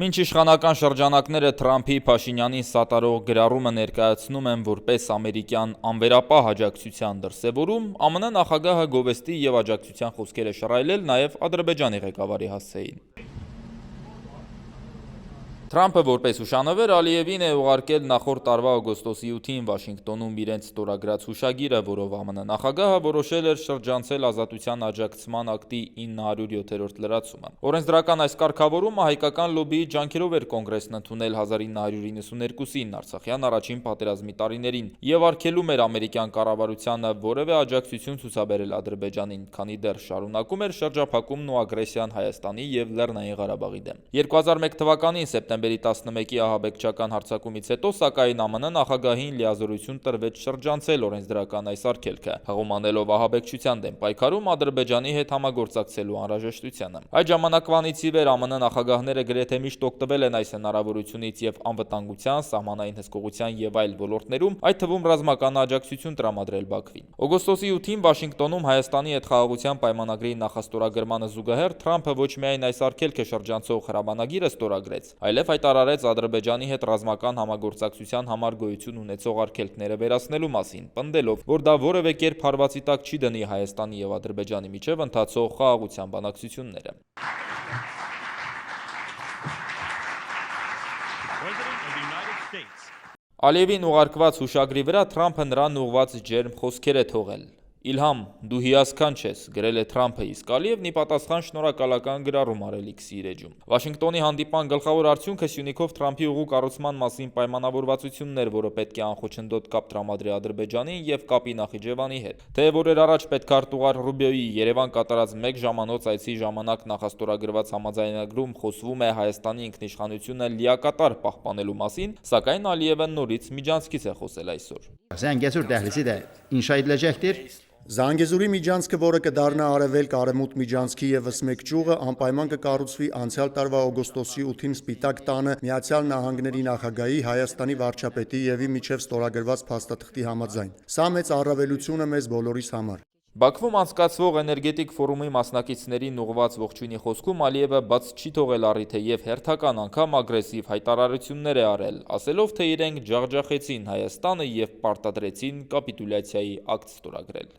Մինչ իշխանական շրջանակները Թրամփի Փաշինյանին սատարող գրառումը ներկայացնում են որպես ամերիկյան անվերապահ աջակցության դրսևորում, ԱՄՆ նախագահը գովեստի և աջակցության խոսքեր է շռայլել նաև Ադրբեջանի ղեկավարի հասցեին։ Թրամփը որպես հուշանվեր Ալիևին է ուղարկել նախորդ տարվա օգոստոսի 8-ին Վաշինգտոնում իրենց ստորագրած հուշագիրը, որով ԱՄՆ նախագահը որոշել էր շրջանցել Ազատության աջակցման ակտի 907-րդ լրացումը։ Օրենսդրական այս կարգավորումը հայկական լոբբիի ջանքերով էր Կոնգրեսն ընդունել 1992-ին Արցախյան առաջին պատերազմի տարիներին և արգելում էր ամերիկյան կառավարությանը որևէ աջակցություն ցուցաբերել Ադրբեջանին, քանի դեռ շարունակում էր շրջափակումն ու ագրեսիան Հայաստանի և Լեռնային Ղարաբաղի դեմ։ 2001 թվականին սեպտեմբերի 11-ի ահաբեկչական հարձակումից հետո, սակայն ԱՄՆ նախագահին լիազորություն տրվեց շրջանցել օրենսդրական այս արգելքը, հղում անելով ահաբեկչության դեմ պայքարում Ադրբեջանի հետ համագործակցելու անհրաժեշտությանը։ Այդ ժամանակվանից ի վեր ԱՄՆ նախագահները գրեթե միշտ օգտվել են այս հնարավորությունից և անվտանգության, սահմանային հսկողության և այլ ոլորտներում, այդ թվում ռազմական աջակցություն տրամադրել Բաքվին։ Օգոստոսի 8-ին Վաշինգտոնում Հայաստանի հետ խաղաղության պայմանագրի նախաստորագրմանը զուգահեռ Թրամփը ոչ միայն այս արգելքը շրջանցող հրամանագիրը ստորագրեց, այլև հայտարարեց Ադրբեջանի հետ ռազմական համագործակցության համար գոյություն ունեցող արգելքները վերացնելու մասին, պնդելով, որ դա որևէ կերպ հարվածի տակ չի դնի Հայաստանի և Ադրբեջանի միջև ընթացող խաղաղության բանակցությունները։ Ալիևին ուղարկված հուշագրի վրա Թրամփը նրան ուղղված ջերմ խոսքեր է թողել։ «Իլհամ, դու հիասքանչ ես», գրել է Թրամփը, իսկ Ալիևն ի պատասխան շնորհակալական գրառում արել X-ի էջում։ Վաշինգտոնի հանդիպման գլխավոր արդյունքը Սյունիքով Թրամփի ուղու կառուցման մասին պայմանավորվածությունն էր, որը պետք է անխոչնդոտ կապ տրամադրի Ադրբեջանին և կապի Նախիջևանի հետ։ Թեև օրեր առաջ պետքարտուղար Ռուբիոյի Երևան կատարած մեկ ժամանոց այցի ժամանակ նախաստորագրված համաձայնագրում խոսվում է Հայաստանի ինքնիշխանությունը լիակատար պահպանելու մասին, սակայն Ալիևը նորից միջանցքից է խոսել այսօր։ Զանգեզուր դահլիզի də inşa ediləcəkdir. Զանգեզուրի միջանցքը, որը կդառնա արևելք-արևմուտք միջանցքի ևս մեկ ճյուղը, անպայման կկառուցվի անցյալ տարվա օգոստոսի 8-ին Սպիտակ տանը Միացյալ Նահանգների նախագահի, Հայաստանի վարչապետի եւ ի միջև ստորագրված փաստաթղթի համաձայն։ Սա մեծ առավելություն է մեզ բոլորիս համար։ Բաքվում անցկացվող էներգետիկ ֆորումի մասնակիցներին ուղղված ողջույնի խոսքում Ալիևը բաց չի թողել առիթը և հերթական անգամ ագրեսիվ հայտարարություններ է արել, ասելով, թե իրենք ջախջախեցին Հայաստանը և պարտադրեցին կապիտուլյացիայի ակտ ստորագրել։